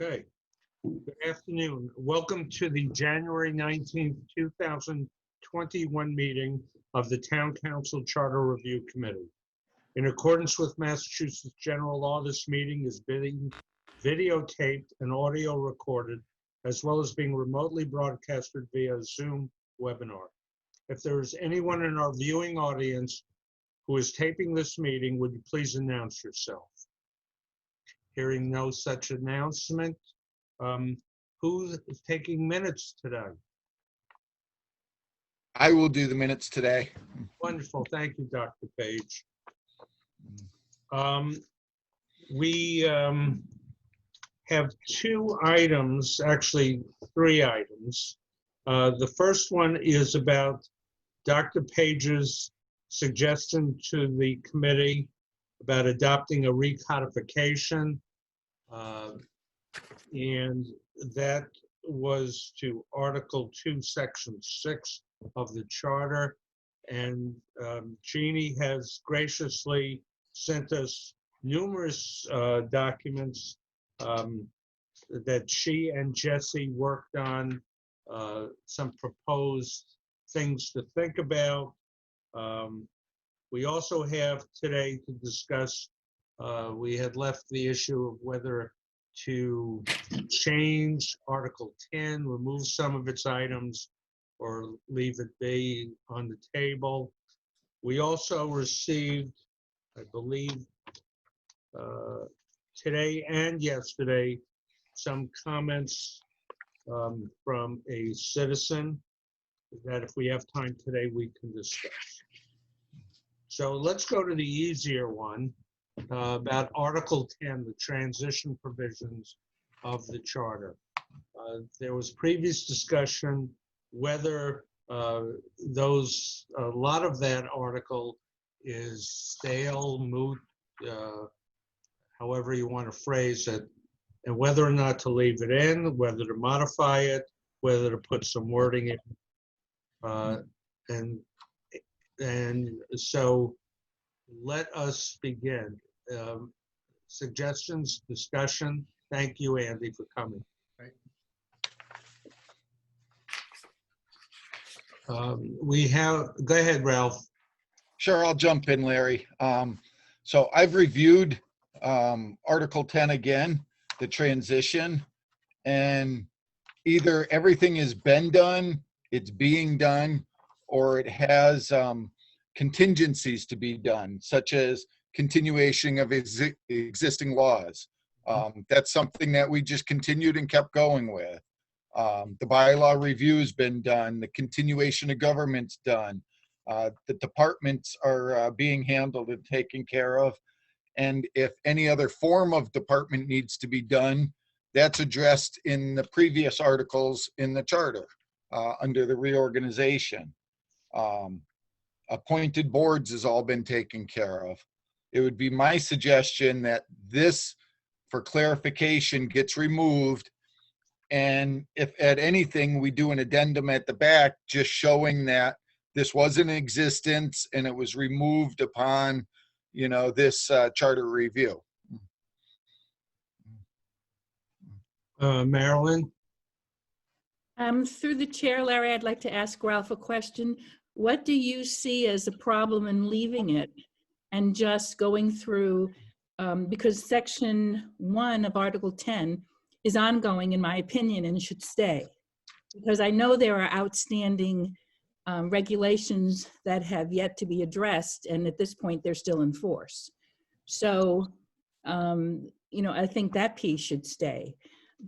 Okay. Good afternoon. Welcome to the January 19th, 2021 meeting of the Town Council Charter Review Committee. In accordance with Massachusetts General Law, this meeting is being videotaped and audio recorded, as well as being remotely broadcasted via Zoom webinar. If there is anyone in our viewing audience who is taping this meeting, would you please announce yourself? Hearing no such announcement, who is taking minutes today? I will do the minutes today. Wonderful. Thank you, Dr. Page. We have two items, actually three items. The first one is about Dr. Page's suggestion to the committee about adopting a recodification. And that was to Article 2, Section 6 of the Charter. And Jeannie has graciously sent us numerous documents that she and Jesse worked on, some proposed things to think about. We also have today to discuss, we had left the issue of whether to change Article 10, remove some of its items, or leave it be on the table. We also received, I believe, today and yesterday, some comments from a citizen that if we have time today, we can discuss. So let's go to the easier one about Article 10, the transition provisions of the Charter. There was previous discussion whether a lot of that article is stale, moot, however you want to phrase it, and whether or not to leave it in, whether to modify it, whether to put some wording in. And so let us begin. Suggestions, discussion. Thank you, Andy, for coming. Go ahead, Ralph. Sure, I'll jump in, Larry. So I've reviewed Article 10 again, the transition, and either everything has been done, it's being done, or it has contingencies to be done, such as continuation of existing laws. That's something that we just continued and kept going with. The bylaw review has been done. The continuation of government's done. The departments are being handled and taken care of. And if any other form of department needs to be done, that's addressed in the previous articles in the charter under the reorganization. Appointed boards has all been taken care of. It would be my suggestion that this, for clarification, gets removed. And if at anything, we do an addendum at the back, just showing that this was in existence and it was removed upon, this charter review. Marilyn? Through the chair, Larry, I'd like to ask Ralph a question. What do you see as a problem in leaving it and just going through, because Section 1 of Article 10 is ongoing, in my opinion, and should stay. Because I know there are outstanding regulations that have yet to be addressed, and at this point, they're still in force. So, I think that piece should stay.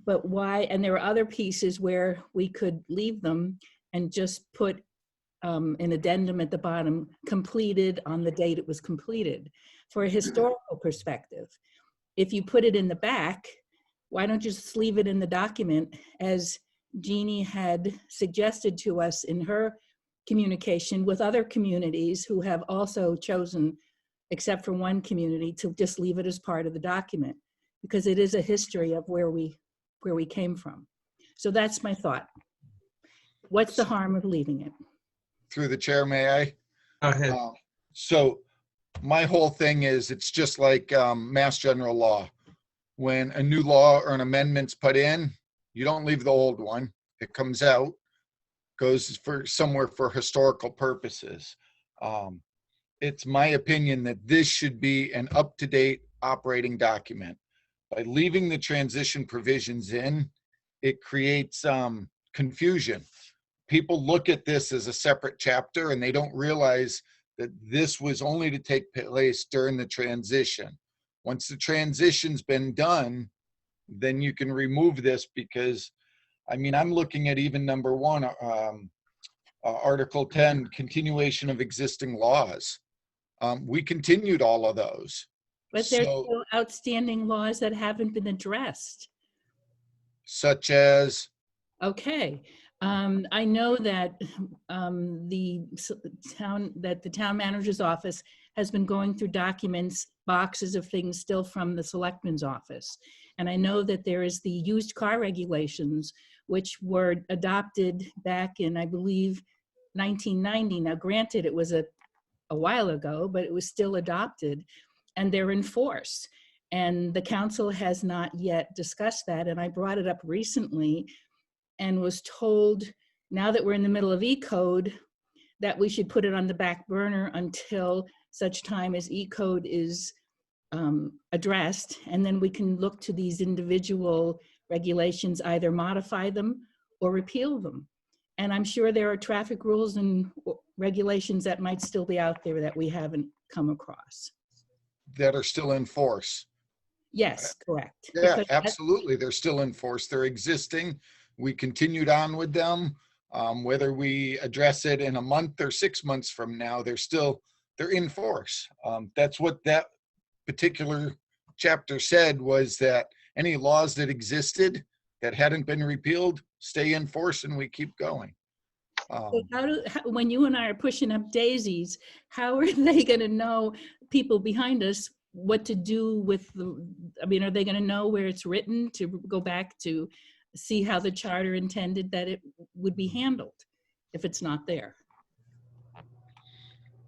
But why, and there are other pieces where we could leave them and just put an addendum at the bottom, completed on the date it was completed. For a historical perspective, if you put it in the back, why don't you just leave it in the document as Jeannie had suggested to us in her communication with other communities who have also chosen, except for one community, to just leave it as part of the document, because it is a history of where we came from. So that's my thought. What's the harm of leaving it? Through the chair, may I? Go ahead. So my whole thing is, it's just like Mass General Law. when a new law or an amendment's put in, you don't leave the old one. It comes out, goes for somewhere for historical purposes. It's my opinion that this should be an up-to-date operating document. By leaving the transition provisions in, it creates confusion. People look at this as a separate chapter and they don't realize that this was only to take place during the transition. Once the transition's been done, then you can remove this, because I mean, I'm looking at even number 1, Article 10, continuation of existing laws. We continued all of those. But there's So, still outstanding laws that haven't been addressed. such as, Okay. I know that the town manager's office has been going through documents, boxes of things still from the selectman's office. And I know that there is the used car regulations, which were adopted back in, I believe, 1990. Now, granted, it was a while ago, but it was still adopted, and they're enforced. And the council has not yet discussed that. And I brought it up recently and was told, now that we're in the middle of E-code, that we should put it on the back burner until such time as E-code is addressed. And then we can look to these individual regulations, either modify them or repeal them. And I'm sure there are traffic rules and regulations that might still be out there that we haven't come across. that are still in force. Yes, correct. Yeah, Because absolutely. They're still in force. They're existing. We continued on with them. Whether we address it in a month or 6 months from now, they're in force. That's what that particular chapter said, was that any laws that existed that hadn't been repealed stay in force, and we keep going. So when you and I are pushing up daisies, how are they going to know, people behind us, what to do with I mean, are they going to know where it's written to go back to see how the charter intended that it would be handled if it's not there?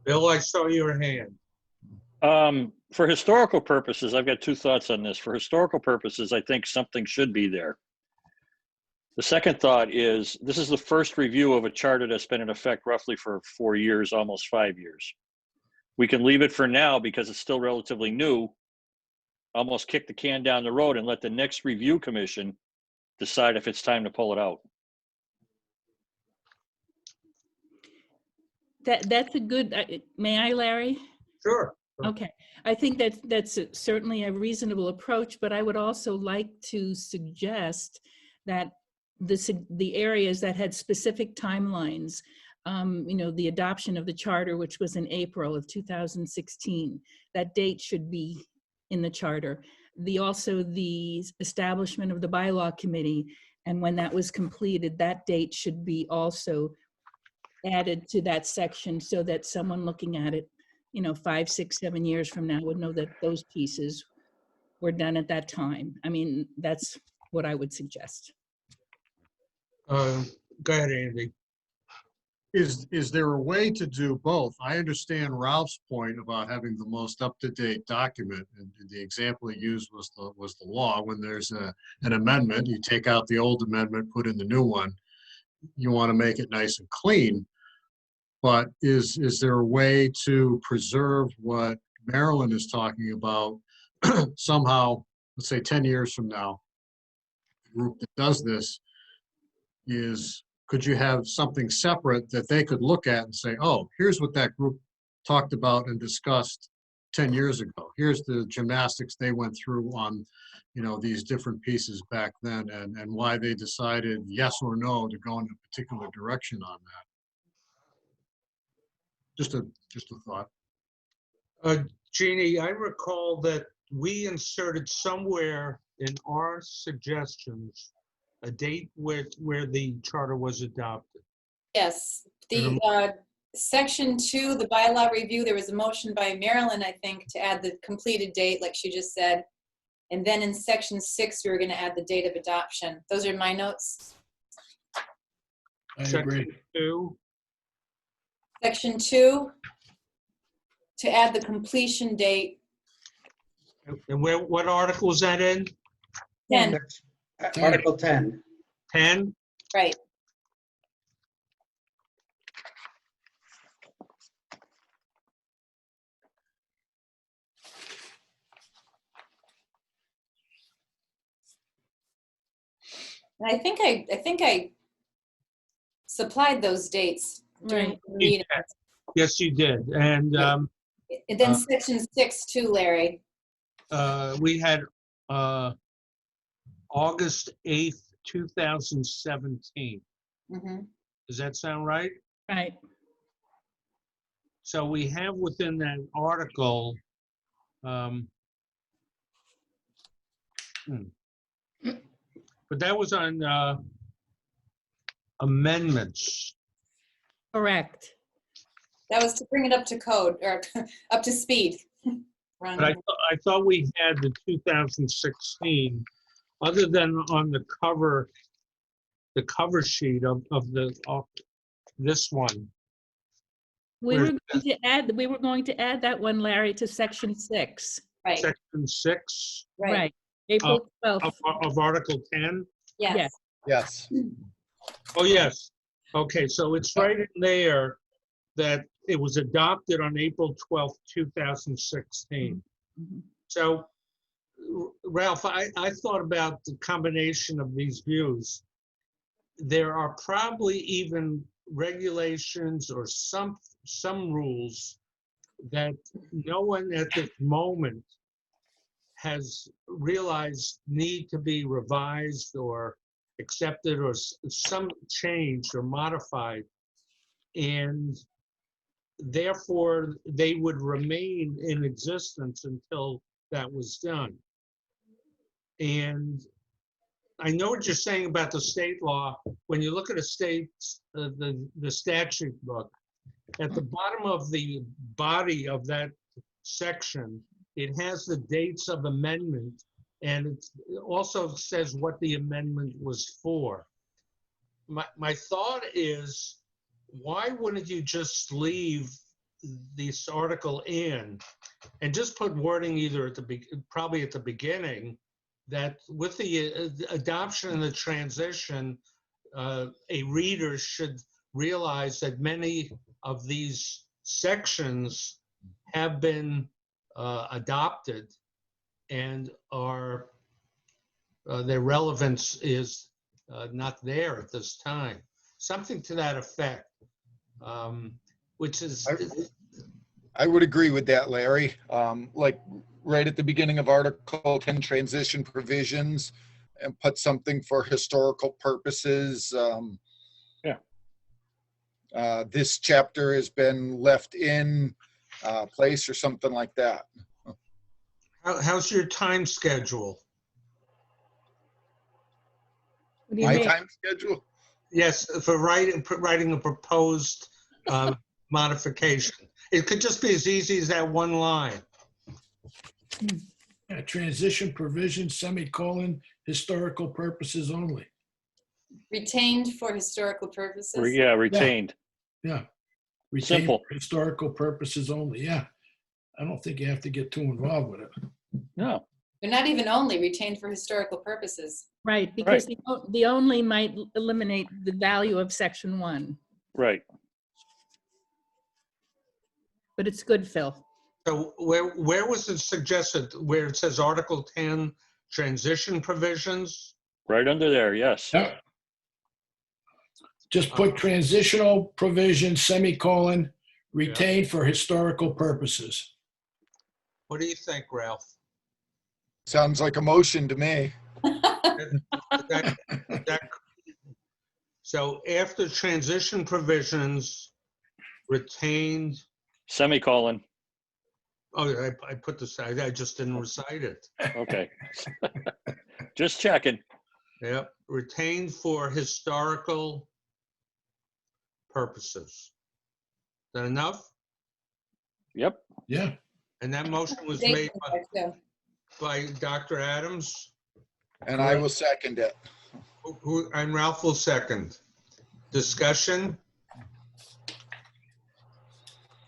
Bill, I saw your hand. For historical purposes, I've got 2 thoughts on this. For historical purposes, I think something should be there. The second thought is, this is the first review of a charter that's been in effect roughly for 4 years, almost 5 years. We can leave it for now because it's still relatively new, almost kick the can down the road and let the next review commission decide if it's time to pull it out. That's a good, may I, Larry? Sure. Okay, I think that's certainly a reasonable approach, but I would also like to suggest that the areas that had specific timelines, you know, the adoption of the charter, which was in April of 2016, that date should be in the charter. Also the establishment of the bylaw committee, and when that was completed, that date should be also added to that section, so that someone looking at it, you know, 5, 6, 7 years from now would know that those pieces were done at that time. I mean, that's what I would suggest. Go ahead, Andy. Is there a way to do both? I understand Ralph's point about having the most up-to-date document, and the example he used was the law. When there's an amendment, you take out the old amendment, put in the new one. You want to make it nice and clean. But is there a way to preserve what Marilyn is talking about somehow, let's say 10 years from now, the group that does this could you have something separate that they could look at and say, oh, here's what that group talked about and discussed 10 years ago. Here's the gymnastics they went through on, you know, these different pieces back then, and why they decided yes or no to go in a particular direction on that. Just a thought. Jeannie, I recall that we inserted somewhere in our suggestions a date where the charter was adopted. Yes, the section 2, the bylaw review, there was a motion by Marilyn, I think, to add the completed date, like she just said. And then in section 6, we were going to add the date of adoption. Those are my notes. I Section 2. Section 2, to add the completion date. And what article is that in? 10, Article 10. 10? right. And I think I supplied those dates during Right. the meeting. Yes, you did. And Yeah. And then section 6 too, Larry. we had August 8th, 2017. Mhm. Does that sound right? Right. So we have within that article, but that was on amendments. Correct. That was to bring it up to code, or up to speed. Wrong. But I thought we had the 2016, other than on the cover sheet of this one. We Where's were going to add that one, Larry, to section 6. Right, Section 6 right, Right. April 12th. of Article 10. yes. Yes. Oh, yes. Okay, so it's right in there that it was adopted on April 12th, 2016. Mhm. So, Ralph, I thought about the combination of these views. There are probably even regulations or some rules that no one at this moment has realized need to be revised or accepted or some changed or modified. And therefore, they would remain in existence until that was done. And I know what you're saying about the state law. When you look at a state, the statute book, at the bottom of the body of that section, it has the dates of amendment, and it also says what the amendment was for. My thought is, why wouldn't you just leave this article in and just put wording either at probably at the beginning, that with the adoption and the transition, a reader should realize that many of these sections have been adopted and are their relevance is not there at this time. Something to that effect, which is I would agree with that, Larry. Like right at the beginning of Article 10 transition provisions, and put something for historical purposes. This chapter has been left in place or something like that. how's your time schedule? What do you My mean? time schedule? Yes, for writing a proposed modification. It could just be as easy as that one line. Yeah, transition provision, semicolon, historical purposes only. Retained for historical purposes. Yeah, retained. Yeah. Retained Simple. for historical purposes only, yeah. I don't think you have to get too involved with it. No, They're not even only retained for historical purposes. Right, because the only might eliminate the value of section 1, right. but it's good, Phil. So where was it suggested, where it says Article 10, transition provisions? Right under there, yes. Yeah. Just put transitional provision, semicolon, retained for historical purposes. What do you think, Ralph? Sounds like a motion to me. So after transition provisions, retained, Semicolon, oh, I put this, I just didn't recite it. okay. Just checking. Yep, retained for historical purposes. Is that enough? Yep, Yeah, And that motion was Dates made in there, too. by Dr. Adams, And I will second it. and Ralph will second. Discussion?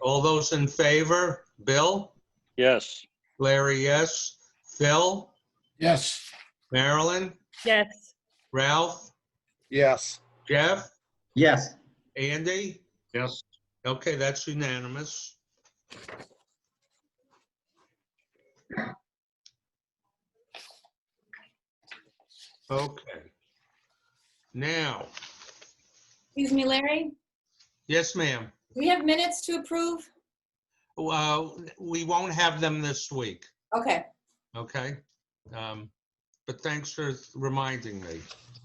All those in favor? Bill? yes. Larry, yes. Phil? yes, Marilyn, Yes. Ralph, Yes. Jeff, Yes. Andy? Yes. Okay, that's unanimous. Okay. Now, Excuse me, Larry, yes, ma'am. do we have minutes to approve? We won't have them this week, Okay, okay? But thanks for reminding me.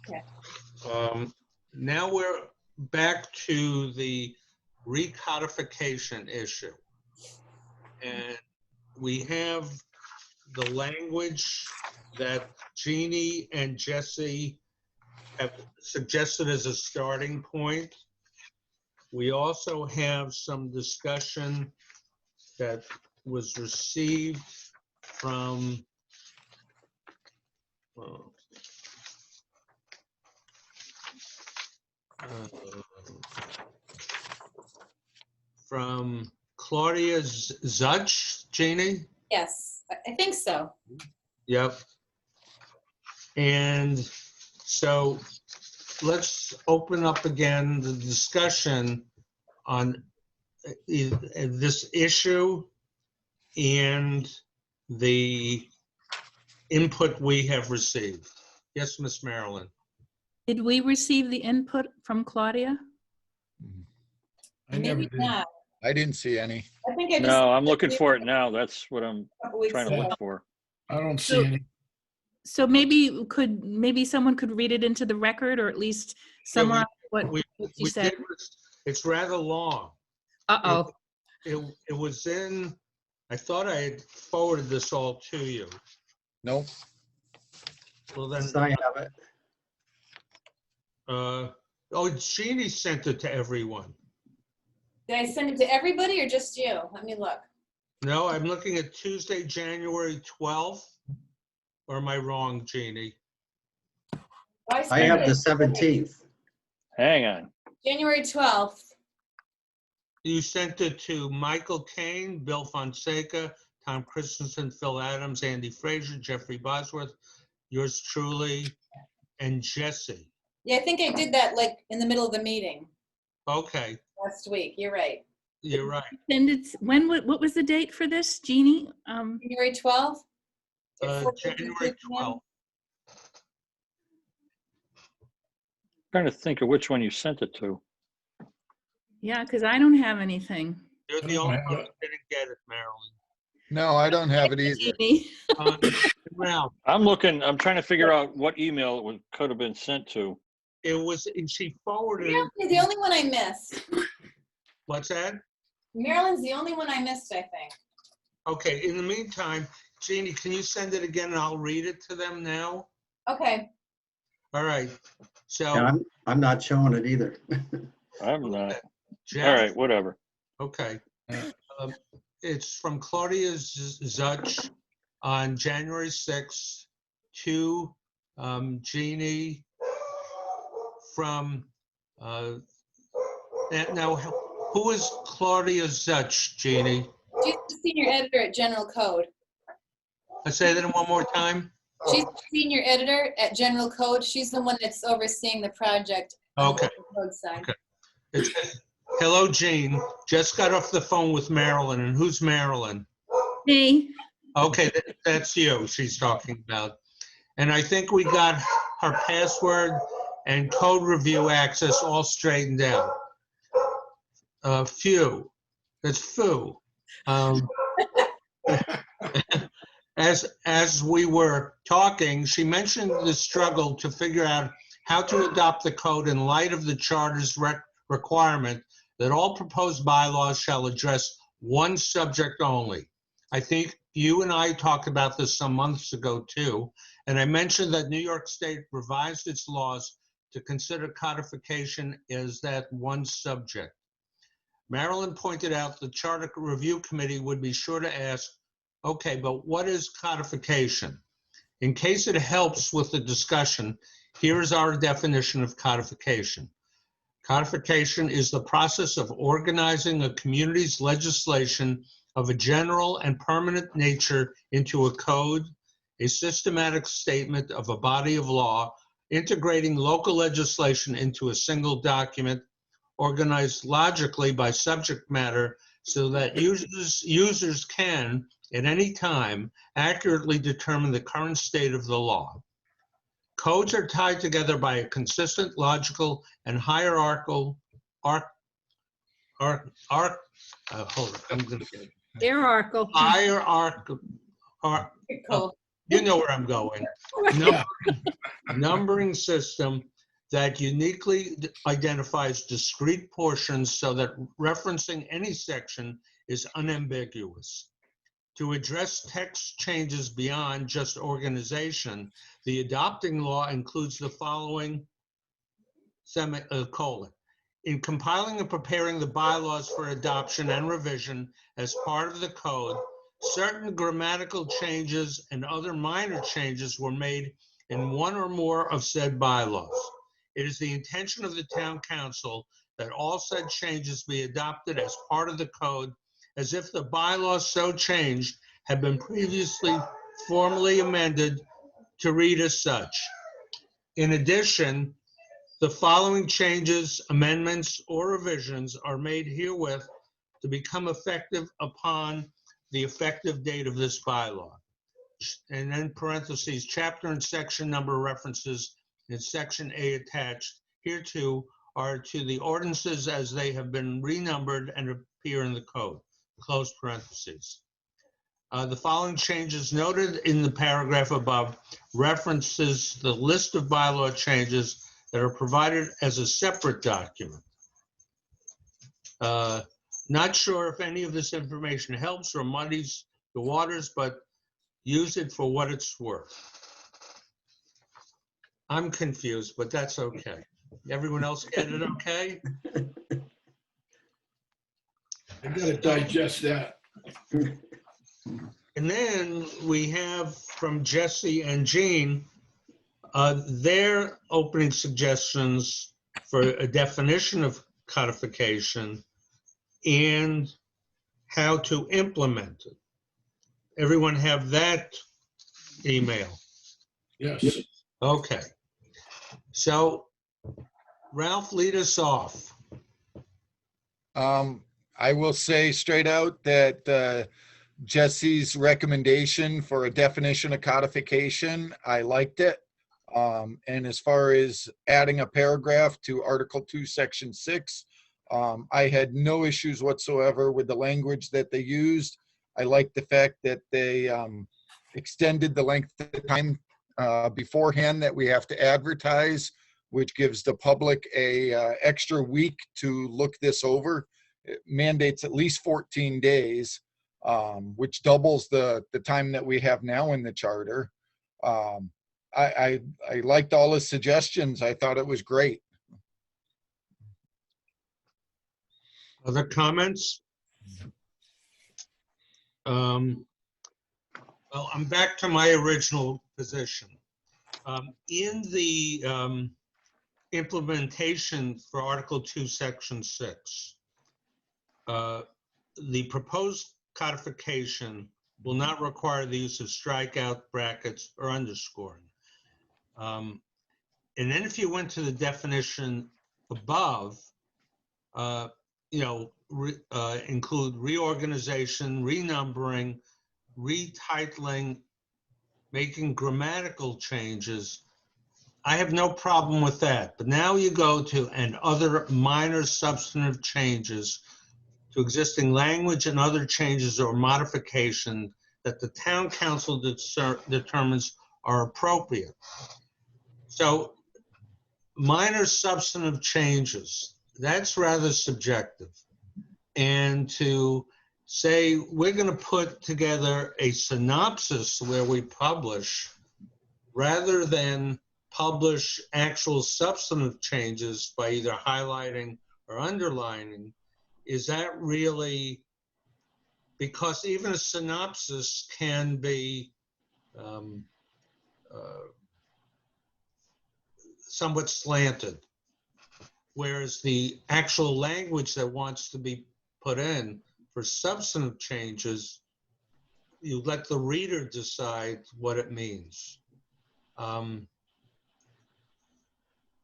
Okay. Now we're back to the recodification issue. And we have the language that Jeannie and Jesse have suggested as a starting point. We also have some discussion that was received from Claudia Zutch, Jeannie? yes, I think so. Yep. And so let's open up again the discussion on this issue and the input we have received. Yes, Miss Marilyn. Did we receive the input from Claudia? I never Maybe did. not. I didn't see any. I think I just. No, I'm looking for it now. That's what I'm A couple weeks trying to ago. look for. I don't see any. So maybe someone could read it into the record, or at least summarize what We you said. did, it's rather long. Uh-oh. It was in, I thought I had forwarded this all to you. Nope. Well, then, I have it. oh, Jeannie sent it to everyone. Did I send it to everybody or just you? Let me look. No, I'm looking at Tuesday, January 12th. Or am I wrong, Jeannie? I have the 17th. Hang on. January 12th. You sent it to Michael Kane, Bill Fonseca, Tom Christensen, Phil Adams, Andy Fraser, Jeffrey Bosworth, yours truly, and Jesse. Yeah, I think I did that like in the middle of the meeting Okay, last week. You're right. you're right. And what was the date for this, Jeannie? January 12th? At 4:53 January p.m.? 12th. Trying to think of which one you sent it to. Yeah, because I don't have anything. You're the I don't only have one who it. didn't get it, Marilyn. No, I don't have it either. Jeannie. Ralph, I'm looking, I'm trying to figure out what email it could have been sent to. it was, and she forwarded it. Marilyn's the only one I missed. What's that? Marilyn's the only one I missed, I think. Okay, in the meantime, Jeannie, can you send it again and I'll read it to them now? Okay. All right, so. And I'm not showing it either. I'm not. Jeff? All right, whatever. Okay. It's from Claudia Zutch on January 6th to Jeannie from, now, who is Claudia Zutch, Jeannie? She's the senior editor at General Code. Let's say that one more time. She's the senior editor at General Code. She's the one that's overseeing the project. on Okay. the code side. Okay. It says, hello, Jean. Just got off the phone with Marilyn. And who's Marilyn? Me. Okay, that's you she's talking about. And I think we got her password and code review access all straightened out. Few. That's foo. As we were talking, she mentioned the struggle to figure out how to adopt the code in light of the charter's requirement that all proposed bylaws shall address one subject only. I think you and I talked about this some months ago too, and I mentioned that New York State revised its laws to consider codification as that one subject. Marilyn pointed out the Charter Review Committee would be sure to ask, okay, but what is codification? In case it helps with the discussion, here is our definition of codification. Codification is the process of organizing a community's legislation of a general and permanent nature into a code, a systematic statement of a body of law, integrating local legislation into a single document, organized logically by subject matter so that users can, at any time, accurately determine the current state of the law. Codes are tied together by a consistent, logical, and hierarchical hold on, I'm gonna get it. Hierarchical. Hierarchical, Cool. you know where I'm going. Yeah. Numbering system that uniquely identifies discrete portions so that referencing any section is unambiguous. To address text changes beyond just organization, the adopting law includes the following semicolon. In compiling and preparing the bylaws for adoption and revision as part of the code, certain grammatical changes and other minor changes were made in one or more of said bylaws. It is the intention of the town council that all said changes be adopted as part of the code as if the bylaws so changed had been previously formally amended to read as such. In addition, the following changes, amendments, or revisions are made herewith to become effective upon the effective date of this bylaw. And then parentheses, chapter and section number references in section A attached hereto are to the ordinances as they have been renumbered and appear in the code, close parentheses. The following changes noted in the paragraph above references the list of bylaw changes that are provided as a separate document. Not sure if any of this information helps or muddies the waters, but use it for what it's worth. I'm confused, but that's okay. Everyone else get it okay? I gotta digest that. And then we have from Jesse and Jean, their opening suggestions for a definition of codification and how to implement it. Everyone have that email? Yes. Okay. So Ralph, lead us off. I will say straight out that Jesse's recommendation for a definition of codification, I liked it. And as far as adding a paragraph to Article 2, Section 6, I had no issues whatsoever with the language that they used. I liked the fact that they extended the length of time beforehand that we have to advertise, which gives the public a extra week to look this over. It mandates at least 14 days, which doubles the time that we have now in the charter. I liked all his suggestions. I thought it was great. Other comments? Well, I'm back to my original position. In the implementation for Article 2, Section 6, the proposed codification will not require the use of strikeout, brackets, or underscoring. And then if you went to the definition above, include reorganization, renumbering, retitling, making grammatical changes. I have no problem with that. But now you go to and other minor substantive changes to existing language and other changes or modification that the town council determines are appropriate. So minor substantive changes, that's rather subjective. And to say we're going to put together a synopsis where we publish rather than publish actual substantive changes by either highlighting or underlining, is that really, because even a synopsis can be somewhat slanted, whereas the actual language that wants to be put in for substantive changes you let the reader decide what it means.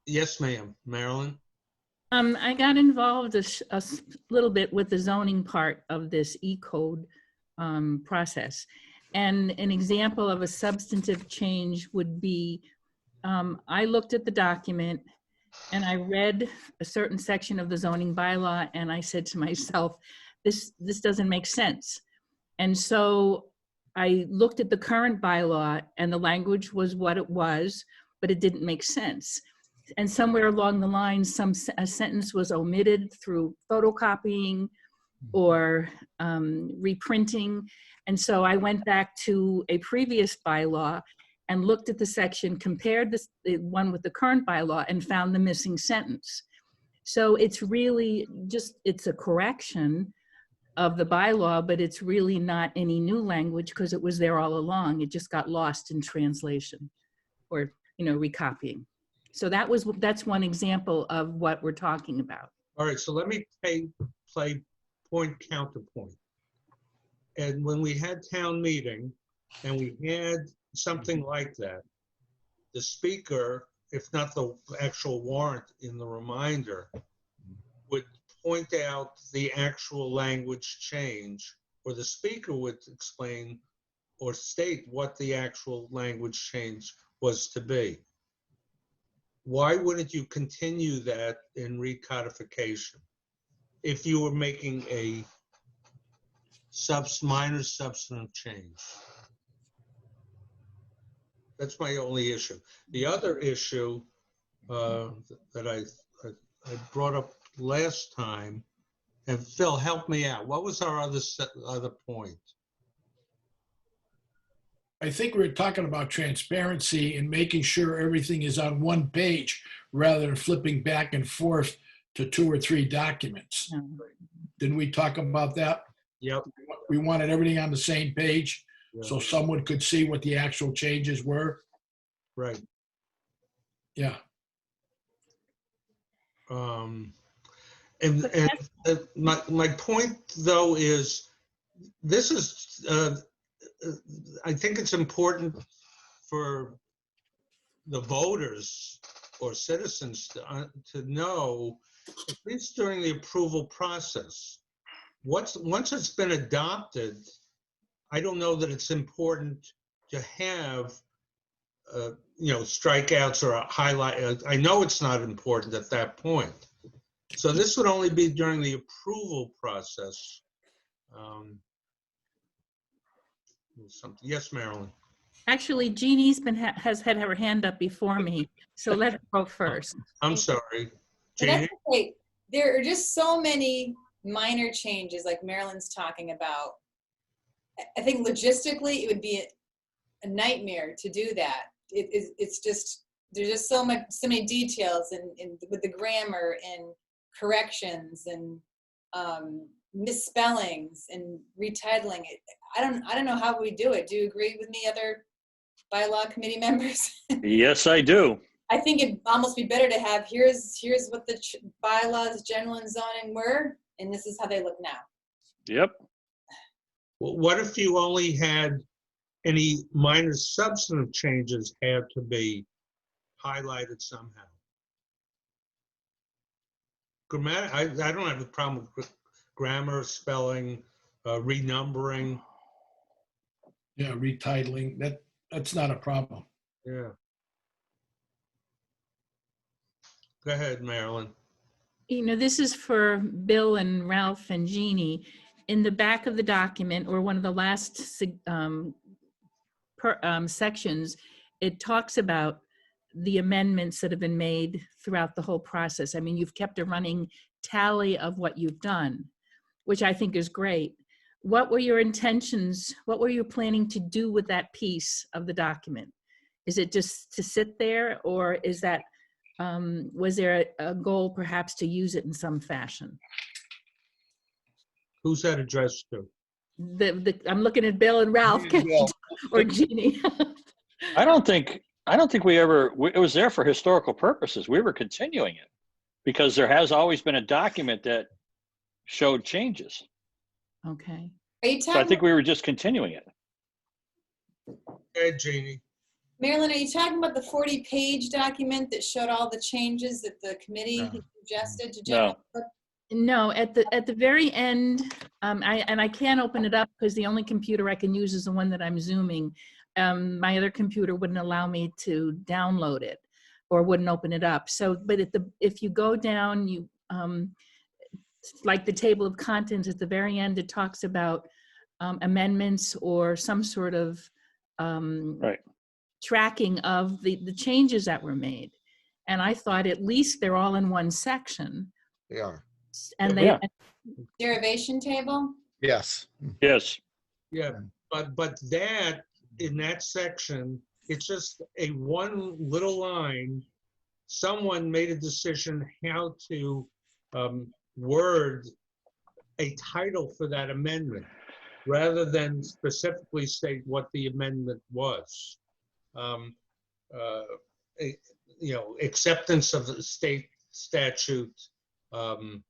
Yes, ma'am. Marilyn? I got involved little bit with the zoning part of this E-code process. And an example of a substantive change would be, I looked at the document and I read a certain section of the zoning bylaw and I said to myself, this doesn't make sense. And so I looked at the current bylaw and the language was what it was, but it didn't make sense. And somewhere along the line, a sentence was omitted through photocopying or reprinting. And so I went back to a previous bylaw and looked at the section, compared the one with the current bylaw and found the missing sentence. So it's really just, it's a correction of the bylaw, but it's really not any new language because it was there all along. It just got lost in translation or, recopying. So that's one example of what we're talking about. All right, so let me play point counterpoint. And when we had town meeting and we had something like that, the speaker, if not the actual warrant in the reminder, would point out the actual language change, or the speaker would explain or state what the actual language change was to be. Why wouldn't you continue that in recodification if you were making a minor substantive change? That's my only issue. The other issue that I brought up last time, and Phil, help me out. What was our other point? I think we're talking about transparency and making sure everything is on one page rather than flipping back and forth to 2 or 3 documents. Didn't we talk about that? Yep. We wanted everything on the same page Yeah. so someone could see what the actual changes were. Right. Yeah. My point though is, this is I think it's important for the voters or citizens to know, at least during the approval process, once it's been adopted, I don't know that it's important to have strikeouts or a highlight. I know it's not important at that point. So this would only be during the approval process. Yes, Marilyn. Actually, Jeannie's has had her hand up before me, so let her go first. I'm sorry. But that's Jeannie? okay. There are just so many minor changes like Marilyn's talking about. I think logistically it would be a nightmare to do that. It's just, there's just so many details and with the grammar and corrections and misspellings and retitling it. I don't know how we do it. Do you agree with me, other bylaw committee members? Yes, I do. I think it'd almost be better to have, here's what the bylaws, general and zoning were, and this is how they look now. Yep. Well, what if you only had any minor substantive changes had to be highlighted somehow? I don't have a problem with grammar, spelling, renumbering. Yeah, retitling, that's not a problem. Yeah. Go ahead, Marilyn. This is for Bill and Ralph and Jeannie. In the back of the document, or one of the last sections, it talks about the amendments that have been made throughout the whole process. I mean, you've kept a running tally of what you've done, which I think is great. What were your intentions? What were you planning to do with that piece of the document? Is it just to sit there, or is that, was there a goal perhaps to use it in some fashion? Who's that addressed to? I'm looking at Bill and Ralph, Bill. or Jeannie. I don't think we ever, it was there for historical purposes. We were continuing it because there has always been a document that showed changes. Okay. Are you So I talking think we were just continuing it. Hey, Jeannie. Marilyn, are you talking about the 40-page document that showed all the changes that the committee had suggested to general? No, at the very end, I can't open it up because the only computer I can use is the one that I'm Zooming. My other computer wouldn't allow me to download it or wouldn't open it up. So, but if you go down, you like the table of contents at the very end, it talks about amendments or some sort of Right. tracking of the changes that were made. And I thought at least they're all in one section. They are. And Yeah. Derivation table? Yes. Yes. Yeah, but that, in that section, it's just a one little line. Someone made a decision how to word a title for that amendment, rather than specifically state what the amendment was. Acceptance of the state statute to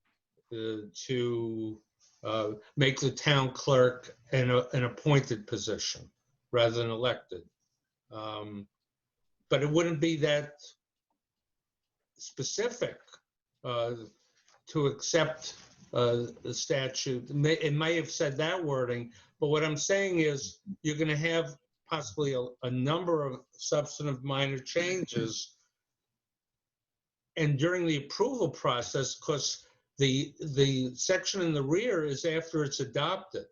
make the town clerk an appointed position rather than elected. But it wouldn't be that specific to accept the statute. It may have said that wording, but what I'm saying is you're going to have possibly a number of substantive minor changes. And during the approval process, because the section in the rear is after it's adopted.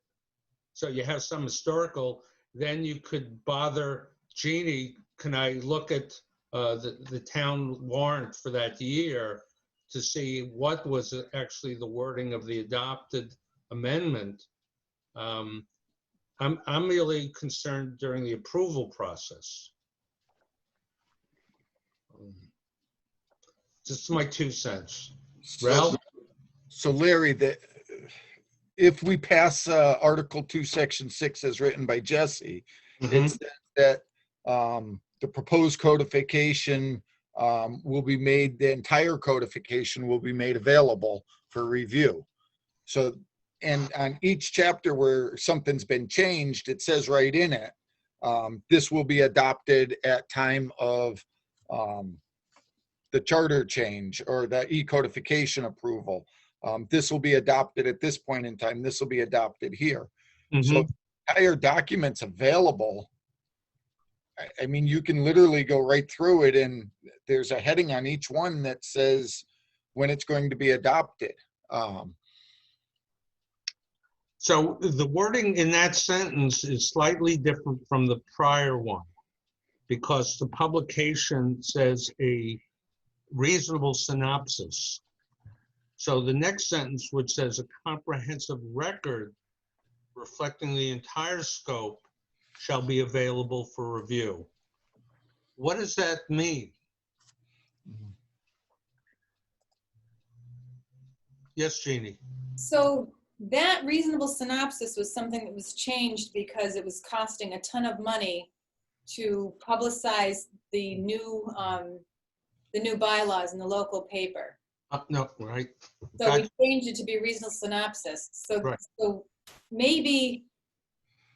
So you have some historical, then you could bother Jeannie, can I look at the town warrant for that year to see what was actually the wording of the adopted amendment? I'm really concerned during the approval process. Just my 2 cents. Ralph? So Larry, if we pass Article 2, Section 6 as written by Jesse, it says that the proposed codification will be made, the entire codification will be made available for review. So, and on each chapter where something's been changed, it says right in it, this will be adopted at time of the charter change or the e-codification approval. This will be adopted at this point in time. This will be adopted here. So the entire document's available. I mean, you can literally go right through it and there's a heading on each one that says when it's going to be adopted. So the wording in that sentence is slightly different from the prior one because the publication says a reasonable synopsis. So the next sentence, which says a comprehensive record reflecting the entire scope shall be available for review. What does that mean? Yes, Jeannie. So that reasonable synopsis was something that was changed because it was costing a ton of money to publicize the new bylaws in the local paper. No, right. So we changed it to be reasonable synopsis. So, Right. So maybe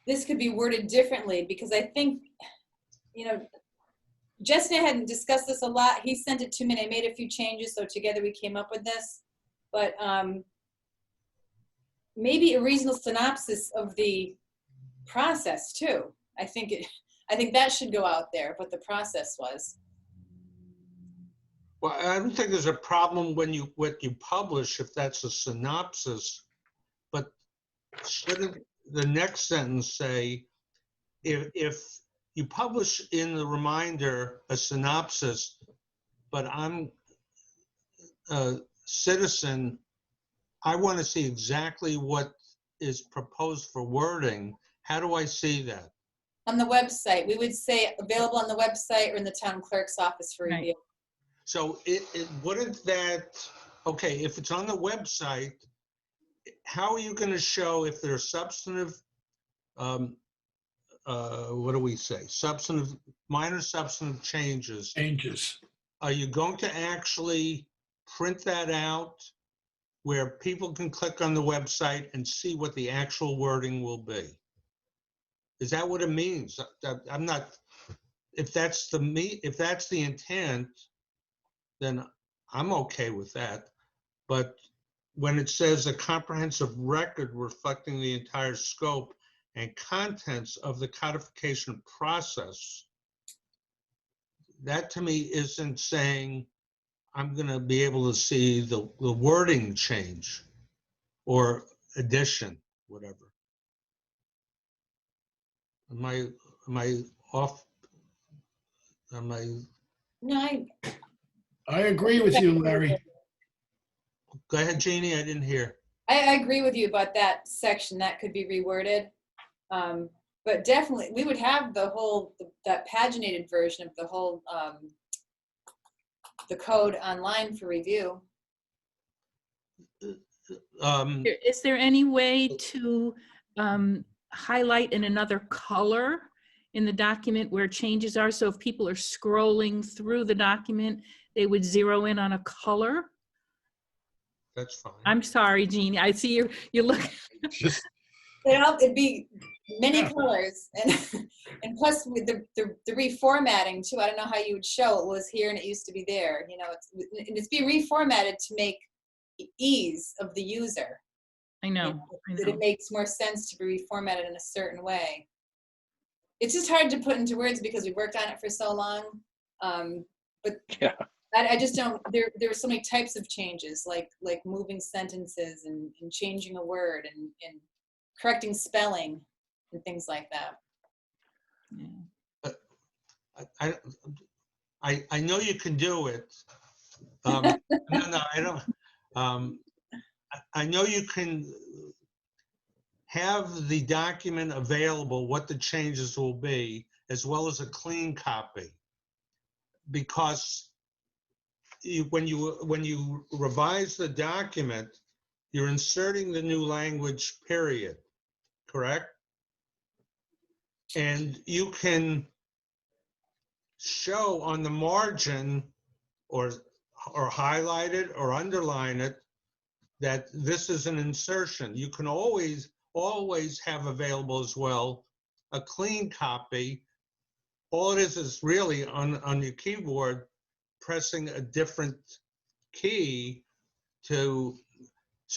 this could be worded differently because I think, Jess and I hadn't discussed this a lot. He sent it to me and I made a few changes. So together we came up with this. But maybe a reasonable synopsis of the process too. I think that should go out there, what the process was. Well, I don't think there's a problem when what you publish if that's a synopsis, but shouldn't the next sentence say, if you publish in the reminder a synopsis, but I'm a citizen, I want to see exactly what is proposed for wording. How do I see that? On the website, we would say available on the website or in the town clerk's office for review. So it wouldn't that, okay, if it's on the website, how are you going to show if there's substantive, what do we say? Minor substantive changes. Are you going to actually print that out where people can click on the website and see what the actual wording will be? Is that what it means? I'm not, if that's the intent, then I'm okay with that. But when it says a comprehensive record reflecting the entire scope and contents of the codification process, that to me isn't saying I'm going to be able to see the wording change or addition, whatever. Am I off? Am I? No, I agree with you, Larry. Go ahead, Jeannie. I didn't hear. I agree with you about that section. That could be reworded. But definitely, we would have that paginated version of the whole, the code online for review. Is there any way to highlight in another color in the document where changes are? So if people are scrolling through the document, they would zero in on a color? That's fine. I'm sorry, Jeannie. I see you look. Just, It'd be many colors, and plus with the reformatting too. I don't know how you would show it was here and it used to be there. You know, it's being reformatted to make ease of the user. I know. That it makes more sense to be reformatted in a certain way. It's just hard to put into words because we worked on it for so long. But Yeah. I just don't. There are so many types of changes, like moving sentences and changing a word and correcting spelling and things like that. Yeah. I know you can do it. No, I don't. I know you can have the document available, what the changes will be, as well as a clean copy. Because when you revise the document, you're inserting the new language, period, correct? And you can show on the margin or highlight it or underline it that this is an insertion. You can always have available as well a clean copy. All it is really on your keyboard, pressing a different key so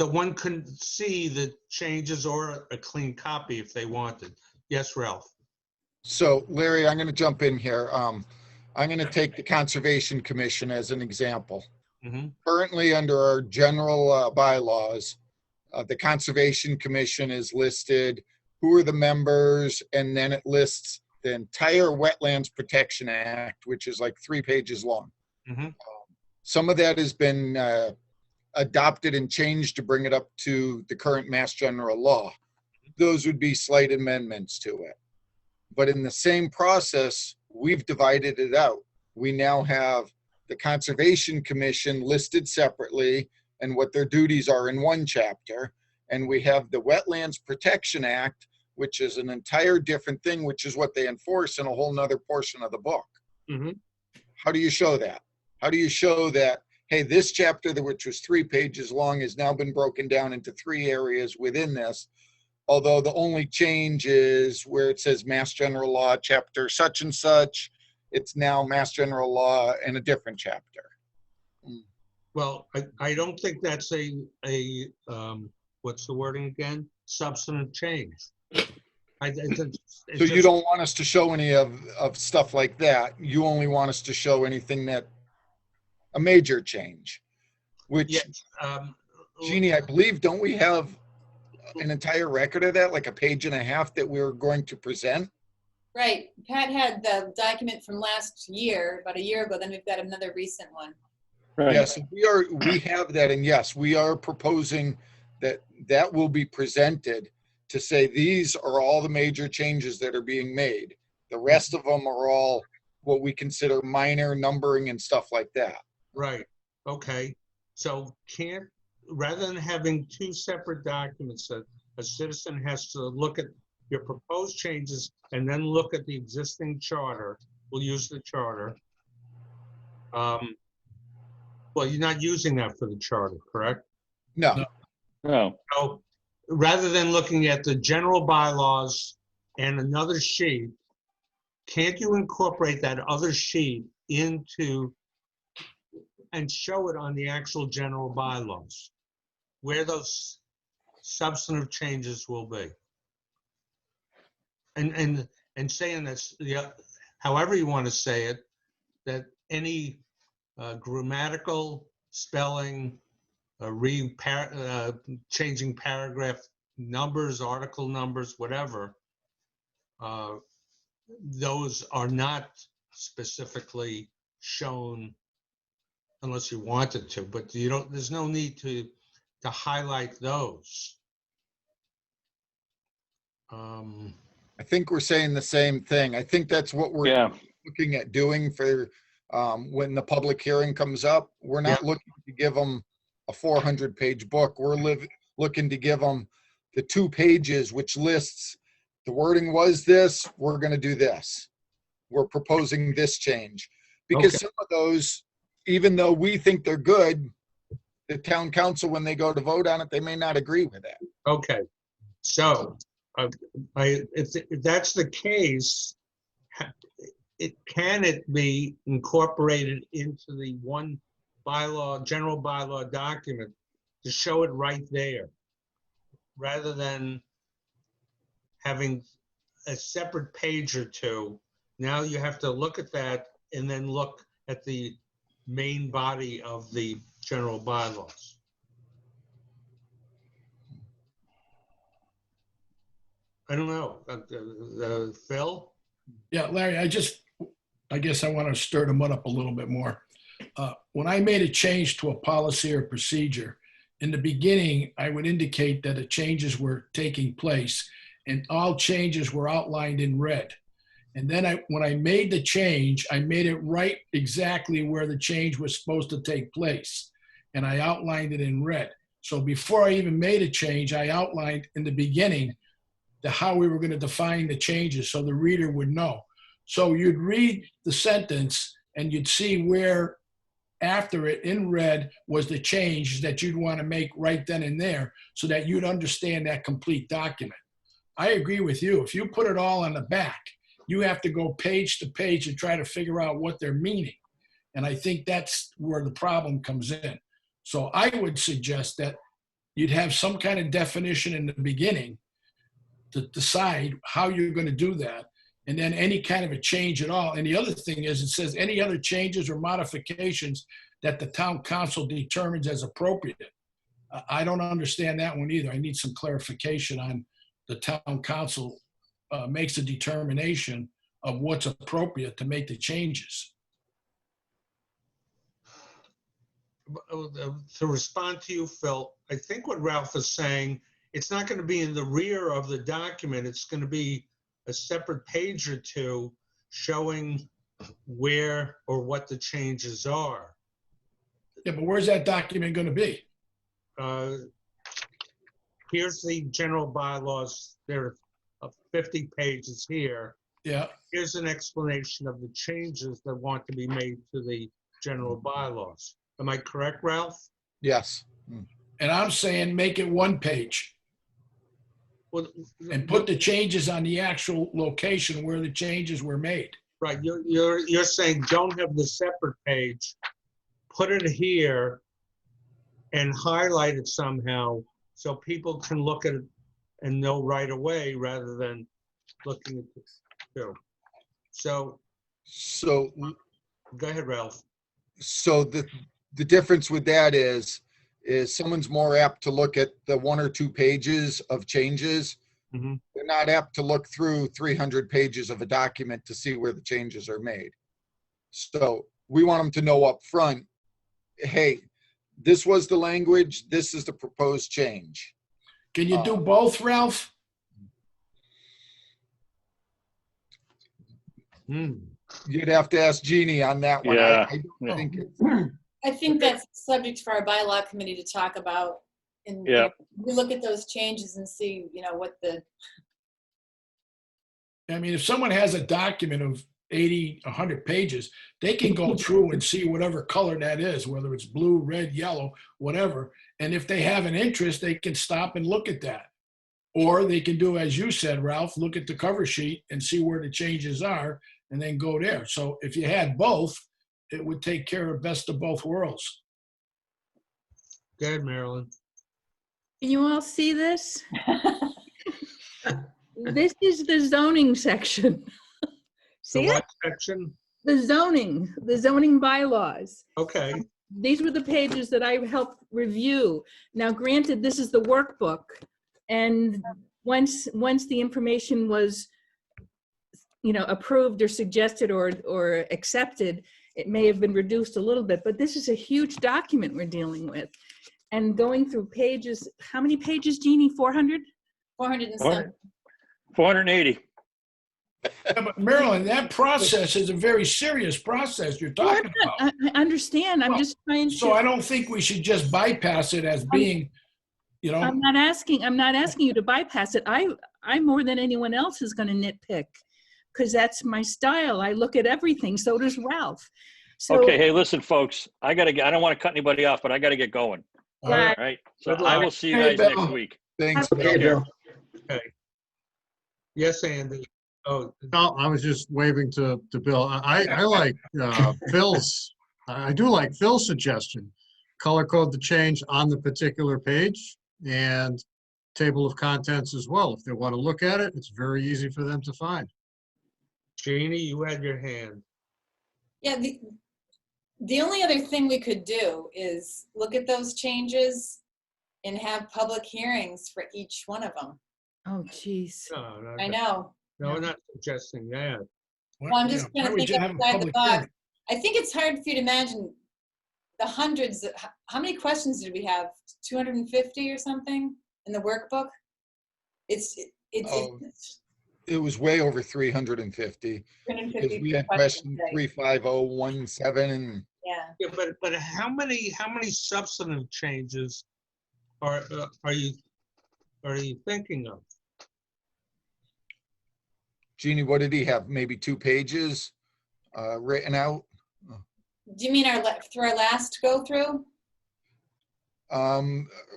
one can see the changes or a clean copy if they wanted. Yes, Ralph. so Larry, I'm going to jump in here. I'm going to take the Conservation Commission as an example. Mm-hmm. Currently, under our general bylaws, the Conservation Commission is listed, who are the members, and then it lists the entire Wetlands Protection Act, which is like 3 pages long. Mm-hmm. Some of that has been adopted and changed to bring it up to the current Mass General Law. Those would be slight amendments to it. But in the same process, we've divided it out. We now have the Conservation Commission listed separately and what their duties are in one chapter. And we have the Wetlands Protection Act, which is an entire different thing, which is what they enforce in a whole nother portion of the book. Mm-hmm. How do you show that? How do you show that, hey, this chapter, which was 3 pages long, has now been broken down into 3 areas within this, although the only change is where it says Mass General Law, chapter such and such, it's now Mass General Law in a different chapter. Well, I don't think that's a what's the wording again? Substantive change. So you don't want us to show any of stuff like that. You only want us to show anything that a major change, which, yes, Jeannie, I believe, don't we have an entire record of that, like a page and a half that we're going to present? Right. Pat had the document from last year, about a year ago. Then we've got another recent one. Right. Yes, we have that, and yes, we are proposing that will be presented to say these are all the major changes that are being made. The rest of them are all what we consider minor numbering and stuff like that. right. Okay. So rather than having 2 separate documents, that a citizen has to look at your proposed changes and then look at the existing charter. We'll use the charter. Well, you're not using that for the charter, correct? No, No. So rather than looking at the general bylaws and another sheet, can't you incorporate that other sheet into and show it on the actual general bylaws where those substantive changes will be? And saying this, however you want to say it, that any grammatical, spelling, changing paragraph numbers, article numbers, whatever, those are not specifically shown unless you wanted to, but you don't, there's no need to highlight those. I think we're saying the same thing. I think that's what we're Yeah, looking at doing for when the public hearing comes up. We're not looking to give them a 400-page book. We're looking to give them the 2 pages, which lists the wording was this, we're going to do this. We're proposing this change. Because some of those, even though we think they're good, the town council, when they go to vote on it, they may not agree with that. Okay, so if that's the case, can it be incorporated into the one bylaw, general bylaw document to show it right there, rather than having a separate page or two? Now you have to look at that and then look at the main body of the general bylaws. I don't know. Phil? Yeah, Larry, I guess I want to stir the mud up a little bit more. When I made a change to a policy or procedure, in the beginning, I would indicate that the changes were taking place and all changes were outlined in red. And then when I made the change, I made it right exactly where the change was supposed to take place. And I outlined it in red. So before I even made a change, I outlined in the beginning how we were going to define the changes so the reader would know. So you'd read the sentence and you'd see where after it in red was the change that you'd want to make right then and there so that you'd understand that complete document. I agree with you. If you put it all on the back, you have to go page to page and try to figure out what they're meaning. And I think that's where the problem comes in. So I would suggest that you'd have some kind of definition in the beginning to decide how you're going to do that. And then any kind of a change at all. And the other thing is, it says any other changes or modifications that the town council determines as appropriate. I don't understand that one either. I need some clarification on the town council makes a determination of what's appropriate to make the changes. To respond to you, Phil, I think what Ralph is saying, it's not going to be in the rear of the document. It's going to be a separate page or two showing where or what the changes are. Yeah, but where's that document going to be? Here's the general bylaws. There are 50 pages here. Yeah. Here's an explanation of the changes that want to be made to the general bylaws. Am I correct, Ralph? Yes. And I'm saying make it 1 page. Well, And put the changes on the actual location where the changes were made. right, you're saying don't have the separate page, put it here and highlight it somehow so people can look at it and know right away rather than looking at this too. So go ahead, Ralph. So the difference with that is someone's more apt to look at the 1 or 2 pages of changes. Mhm. They're not apt to look through 300 pages of a document to see where the changes are made. So we want them to know up front, hey, this was the language, this is the proposed change. Can you do both, Ralph? You'd have to ask Jeannie on that one. Yeah. I don't think I think that's a subject for our bylaw committee to talk about. And Yeah. we look at those changes and see, what the, I mean, if someone has a document of 80, 100 pages, they can go through and see whatever color that is, whether it's blue, red, yellow, whatever. And if they have an interest, they can stop and look at that. Or they can do, as you said, Ralph, look at the cover sheet and see where the changes are and then go there. So if you had both, it would take care of best of both worlds. Go ahead, Marilyn. Can you all see this? This is the zoning section. The See it? what section? The zoning bylaws. Okay, These were the pages that I helped review. Now, granted, this is the workbook, and once the information was, approved or suggested or accepted, it may have been reduced a little bit, but this is a huge document we're dealing with. And going through pages, how many pages, Jeannie? 400? 400 and some. 480. Yeah, but Marilyn, that process is a very serious process you're talking about. I understand. I'm Well, just trying to. So I don't think we should just bypass it as being, I'm not asking you to bypass it. I more than anyone else is going to nitpick because that's my style. I look at everything. So does Ralph. So, Okay, hey, listen, folks, I don't want to cut anybody off, but I gotta get going. all right. All right, so Good I luck. will see you Hey, guys next Bill. week. Thanks. Okay, Bill. yes, Andy. Oh, No, I was just waving to Bill. I like Phil's, I do like Phil's suggestion. Color code the change on the particular page and table of contents as well. If they want to look at it, it's very easy for them to find. Jeannie, you had your hand. Yeah, the only other thing we could do is look at those changes and have public hearings for each one of them. oh, geez. No, I know. No, we're not suggesting that. Well, I'm just Yeah, why trying to don't we think just have a outside the public box. hearing? I think it's hard for you to imagine the hundreds, how many questions did we have? 250 or something in the workbook? It's Oh, it was way over 350. Because 250 we had questions. question Right. 35017 and Yeah. Yeah, but how many substantive changes are you thinking of? Jeannie, what did he have? Maybe 2 pages written out? Do you mean through our last go through?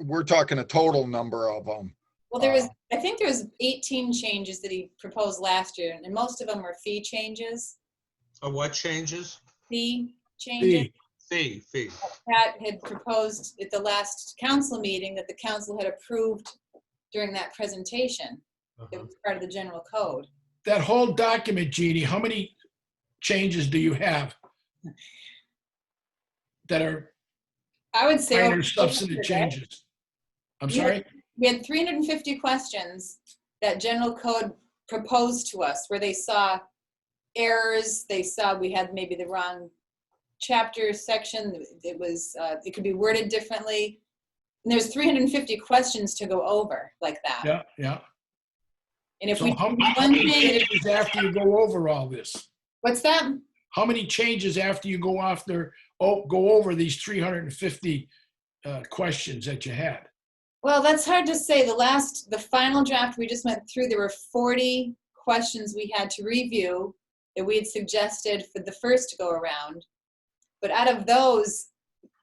We're talking a total number of them. Well, I think there was 18 changes that he proposed last year, and most of them were fee changes. What changes? Fee changes. Fee. Pat had proposed at the last council meeting that the council had approved during that presentation. It was part of the general code. That whole document, Jeannie, how many changes do you have that are I would say minor over substantive 300, right? changes? I'm Yeah. sorry? We had 350 questions that general code proposed to us where they saw errors, they saw we had maybe the wrong chapter section, it could be worded differently. And there's 350 questions to go over like that. Yeah, yeah. And if So we how do many one thing, changes after you go over all this? what's that? How many changes after you go over these 350 questions that you had? Well, that's hard to say. The final draft we just went through, there were 40 questions we had to review that we had suggested for the first go around. But out of those,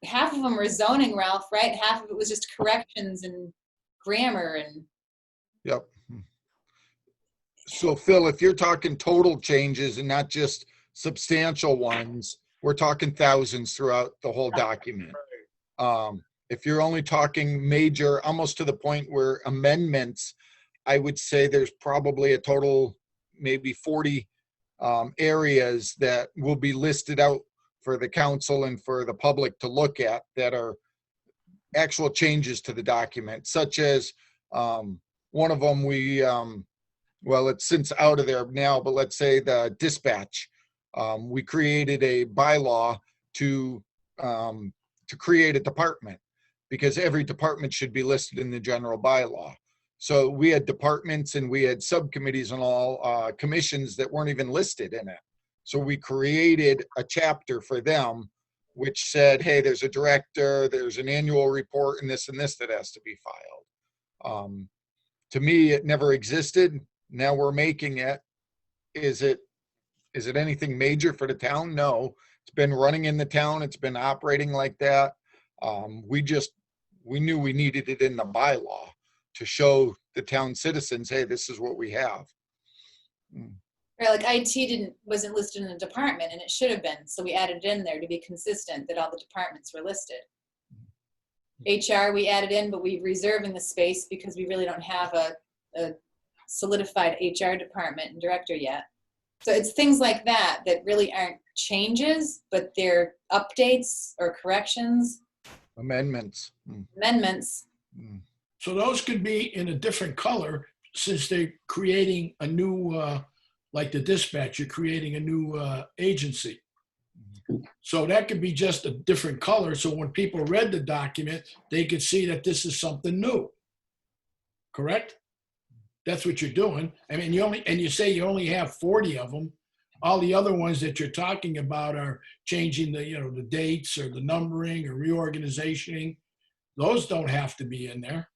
half of them were zoning, Ralph, right? Half of it was just corrections and grammar and. Yep. So Phil, if you're talking total changes and not just substantial ones, we're talking thousands throughout the whole document. If you're only talking major, almost to the point where amendments, I would say there's probably a total, maybe 40 areas that will be listed out for the council and for the public to look at that are actual changes to the document, such as one of them well, it's since out of there now, but let's say the dispatch. We created a bylaw to create a department because every department should be listed in the general bylaw. So we had departments and we had subcommittees and all commissions that weren't even listed in it. So we created a chapter for them, which said, hey, there's a director, there's an annual report and this that has to be filed. To me, it never existed. Now we're making it. Is it anything major for the town? No. It's been running in the town. It's been operating like that. We knew we needed it in the bylaw. to show the town citizens, hey, this is what we have. Right, like IT wasn't listed in the department, and it should have been, so we added it in there to be consistent that all the departments were listed. HR we added in, but we're reserving the space because we really don't have a solidified HR department and director yet. So it's things like that that really aren't changes, but they're updates or corrections, Amendments. amendments. So those could be in a different color since they're creating a new, like the dispatch, you're creating a new agency. So that could be just a different color. So when people read the document, they could see that this is something new. Correct? That's what you're doing. I mean, you say you only have 40 of them. All the other ones that you're talking about are changing the dates or the numbering or reorganizationing. Those don't have to be in there.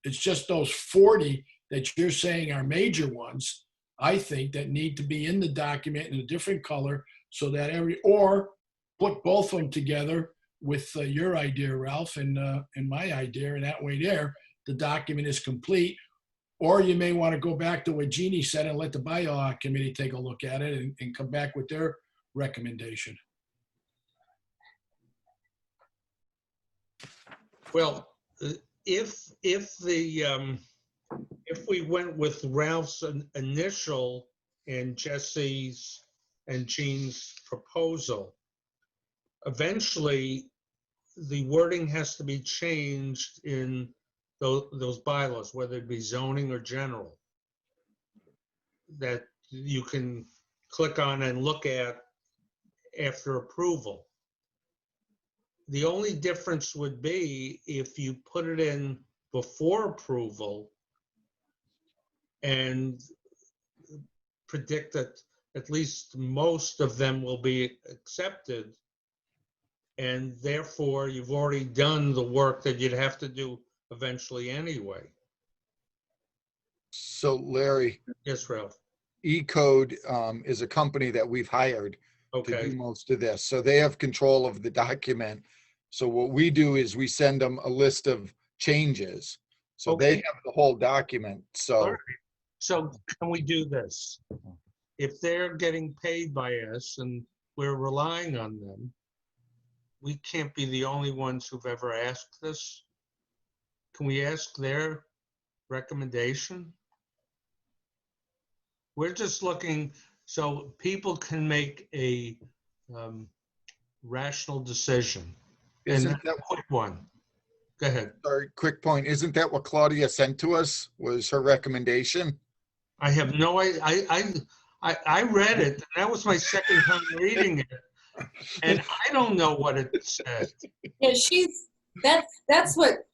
It's just those 40 that you're saying are major ones, I think, that need to be in the document in a different color so that or put both of them together with your idea, Ralph, and my idea, and that way the document is complete. Or you may want to go back to what Jeannie said and let the bylaw committee take a look at it and come back with their recommendation. Well, if we went with Ralph's initial and Jesse's and Jean's proposal, eventually the wording has to be changed in those bylaws, whether it be zoning or general, that you can click on and look at after approval. The only difference would be if you put it in before approval and predict that at least most of them will be accepted, and therefore you've already done the work that you'd have to do eventually anyway. So Larry, Yes, Ralph. E-Code is a company that we've hired to Okay. do most of this. So they have control of the document. So what we do is we send them a list of changes. So they Okay. have the whole document. All So right. So can we do this? If they're getting paid by us and we're relying on them, we can't be the only ones who've ever asked this. Can we ask their recommendation? We're just looking so people can make a rational decision. And isn't that's that a quick one. Go ahead. Sorry, quick point. Isn't that what Claudia sent to us was her recommendation? I have no idea. I read it. That was my second time reading it. And I don't know what it said. Yeah, that's what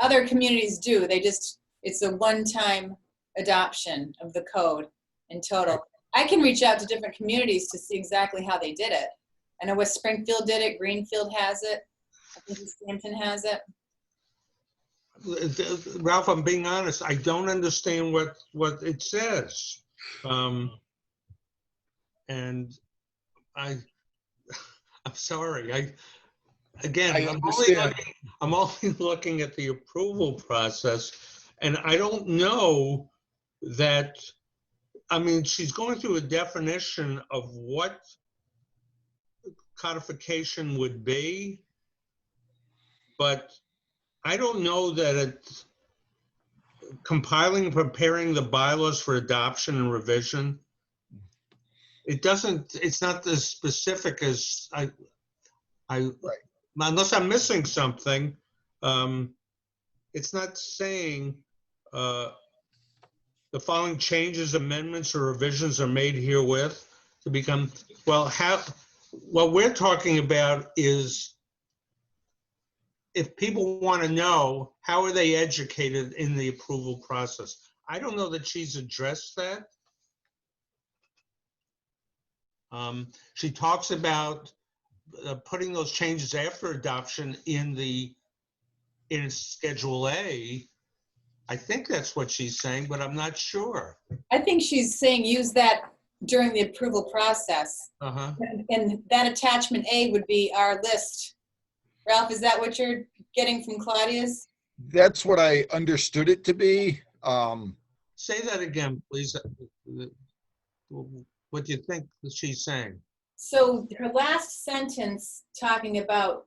other communities do. It's a one-time adoption of the code in total. I can reach out to different communities to see exactly how they did it. I know West Springfield did it, Greenfield has it, I think East Hampton has it. Ralph, I'm being honest. I don't understand what it says. And I'm sorry. I'm only looking at the approval process, and I don't know that. I mean, she's going through a definition of what codification would be, but I don't know that it's compiling and preparing the bylaws for adoption and revision. It's not as specific as unless I'm missing something. It's not saying the following changes, amendments, or revisions are made herewith to become, what we're talking about is if people want to know, how are they educated in the approval process? I don't know that she's addressed that. She talks about putting those changes after adoption in Schedule A. I think that's what she's saying, but I'm not sure. I think she's saying use that during the approval process. Uh-huh. And that attachment A would be our list. Ralph, is that what you're getting from Claudia's? That's what I understood it to be. Say that again, please. What do you think that she's saying? So her last sentence talking about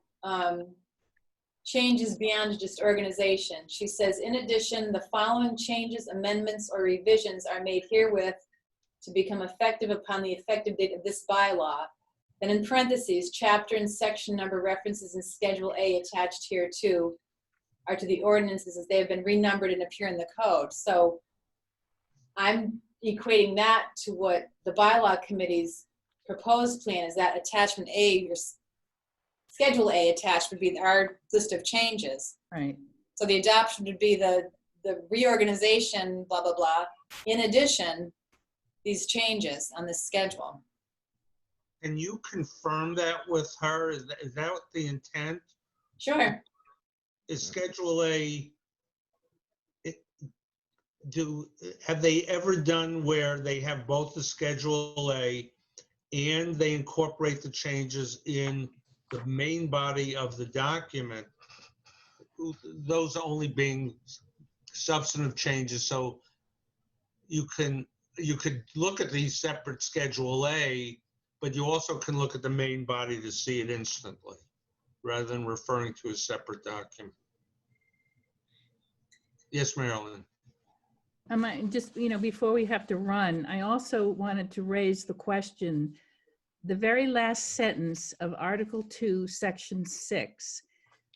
changes beyond just organization. She says, in addition, the following changes, amendments, or revisions are made herewith to become effective upon the effective date of this bylaw. Then in parentheses, chapter and section number references in Schedule A attached here too are to the ordinances as they have been renumbered and appear in the code. So I'm equating that to what the bylaw committee's proposed plan is, that attachment A, your Schedule A attached would be our list of changes. Right. So the adoption would be the reorganization, blah, blah, blah. In addition, these changes on this schedule. Can you confirm that with her? Is that the intent? Sure. Is Schedule A, have they ever done where they have both the Schedule A and they incorporate the changes in the main body of the document, those only being substantive changes? So you could look at these separate Schedule A, but you also can look at the main body to see it instantly, rather than referring to a separate document. Yes, Marilyn. I might just, before we have to run, I also wanted to raise the question, the very last sentence of Article 2, Section 6,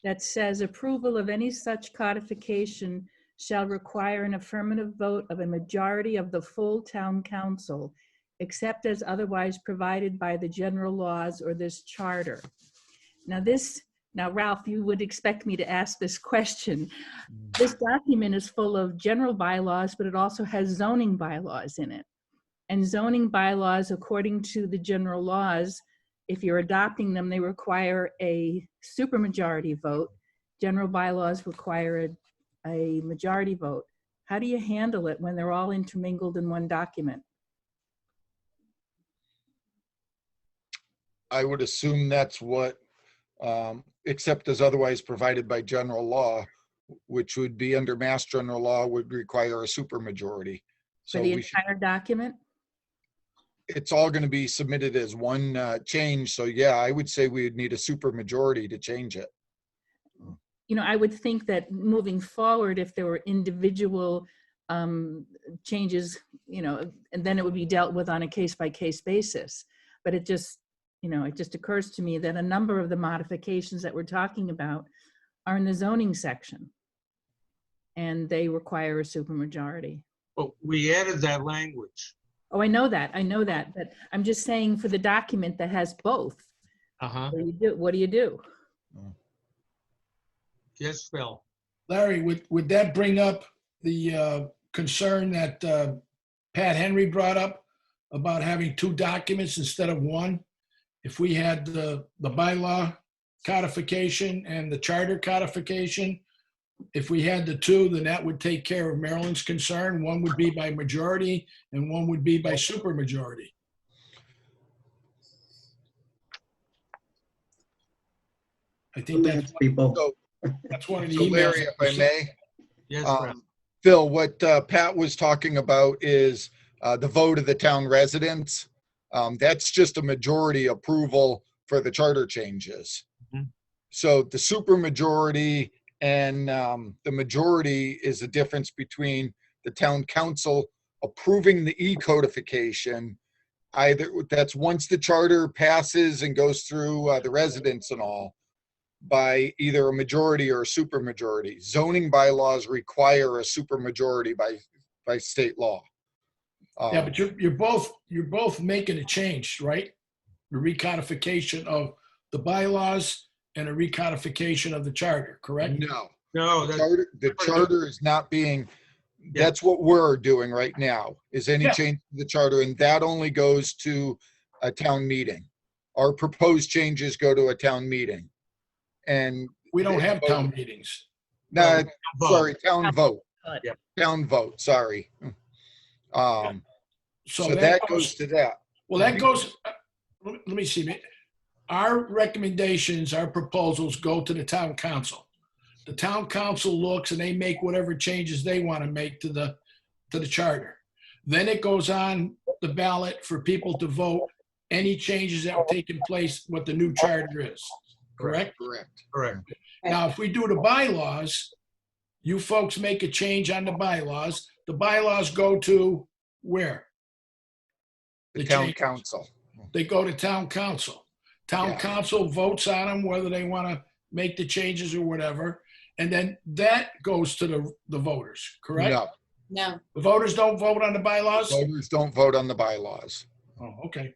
that says approval of any such codification shall require an affirmative vote of a majority of the full town council, except as otherwise provided by the general laws or this charter. Now, Ralph, you would expect me to ask this question. This document is full of general bylaws, but it also has zoning bylaws in it. And zoning bylaws, according to the general laws, if you're adopting them, they require a supermajority vote. General bylaws require a majority vote. How do you handle it when they're all intermingled in one document? I would assume that's what, except as otherwise provided by general law, which would be under Mass General Law, would require a supermajority. For So the entire document? It's all going to be submitted as one change. So yeah, I would say we would need a supermajority to change it. I would think that moving forward, if there were individual changes, and then it would be dealt with on a case-by-case basis. But it just occurs to me that a number of the modifications that we're talking about are in the zoning section, and they require a supermajority. Well, we added that language. Oh, I know that, but I'm just saying for the document that has both, what do you do? Yes, Phil. Larry, would that bring up the concern that Pat Henry brought up about having two documents instead of one? If we had the bylaw codification and the charter codification, if we had the two, then that would take care of Maryland's concern. One would be by majority and one would be by supermajority. I think that's people. that's one of the So emails. Larry, if I may, Yes, Ralph. Phil, what Pat was talking about is the vote of the town residents. That's just a majority approval for the charter changes. Mhm. So the supermajority and the majority is the difference between the town council approving the e-codification. Either that's once the charter passes and goes through the residents and all, by either a majority or a supermajority. Zoning bylaws require a supermajority by state law. Yeah, but you're both making a change, right? The recodification of the bylaws and a recodification of the charter, correct? No, The charter is not being, that's what we're doing right now, is any Yeah. change to the charter, and that only goes to a town meeting. Our proposed changes go to a town meeting. And We don't they have vote. town meetings. No, vote. sorry, town vote. Yep. Town vote, sorry. So that goes to that. Well, that goes, let me see. Our recommendations, our proposals go to the town council. the town council looks and they make whatever changes they want to make to the charter. Then it goes on the ballot for people to vote any changes that have taken place, what the new charter is, correct? Correct. Correct. Now, if we do the bylaws, you folks make a change on the bylaws go to where? The town change- council. They go to town council. Town Yeah. council votes on them, whether they want to make the changes or whatever. And then that goes to the voters, correct? No, No, The voters don't vote on the bylaws? voters don't vote on the bylaws. Oh, okay.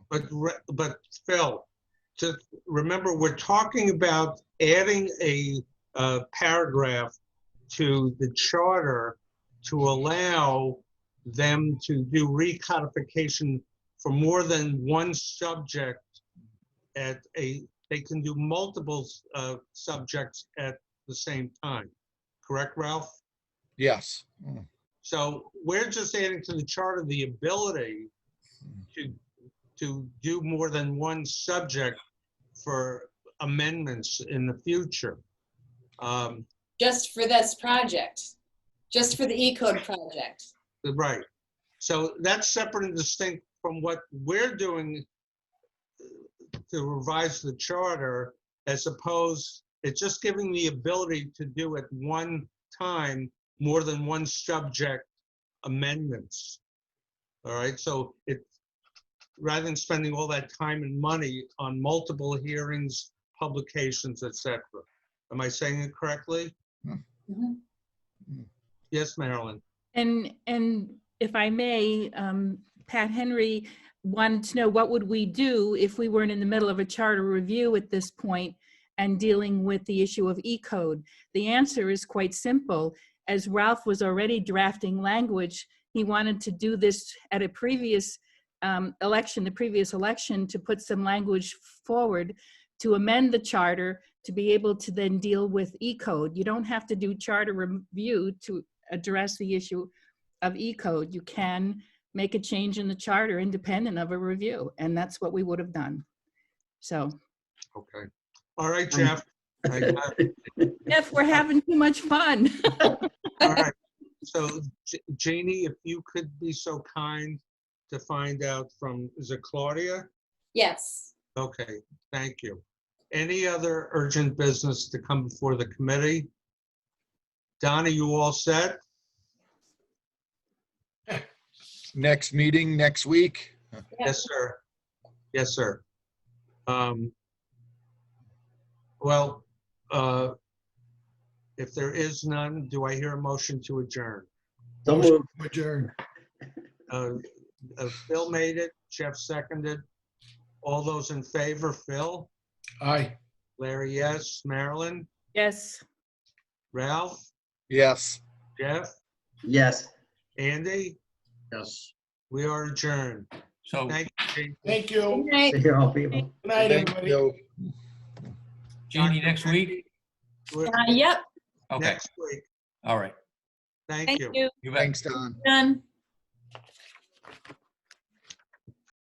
But Phil, just remember, we're talking about adding a paragraph to the charter to allow them to do recodification for more than one subject they can do multiple subjects at the same time. Correct, Ralph? Yes. So we're just adding to the charter the ability to do more than one subject for amendments in the future. just for this project, just for the E-code project. Right. So that's separate and distinct from what we're doing to revise the charter, as opposed, it's just giving the ability to do at one time more than one subject amendments. All right, so rather than spending all that time and money on multiple hearings, publications, etc. Am I saying it correctly? Mhm. Yes, Marilyn. And if I may, Pat Henry wanted to know, what would we do if we weren't in the middle of a charter review at this point and dealing with the issue of E-code? The answer is quite simple. As Ralph was already drafting language, he wanted to do this at a previous election, to put some language forward to amend the charter to be able to then deal with E-code. You don't have to do charter review to address the issue of E-code. You can make a change in the charter independent of a review, and that's what we would have done. So, Okay. All right, Jeff. I got it. Jeff, we're having too much fun. All right. So Janie, if you could be so kind to find out from, is it Claudia? Yes. Okay, thank you. Any other urgent business to come before the committee? Donna, you all set? Next meeting next week. Yes, sir. Yes, sir. Well, if there is none, do I hear a motion to adjourn? So moved. Adjourn. Phil made it, Jeff seconded. All those in favor, Phil? Aye. Larry, yes. Marilyn? Yes. Ralph? Yes. Jeff? Yes. Andy? Yes. We are adjourned. So, Thank you. Thank you. Good night. See you all, people. Good night, Thank everybody. you. Jeannie, next week? We're- Yep, Okay, Next week. all right. Thank thank you. you. You bet. Thanks, Don. Done.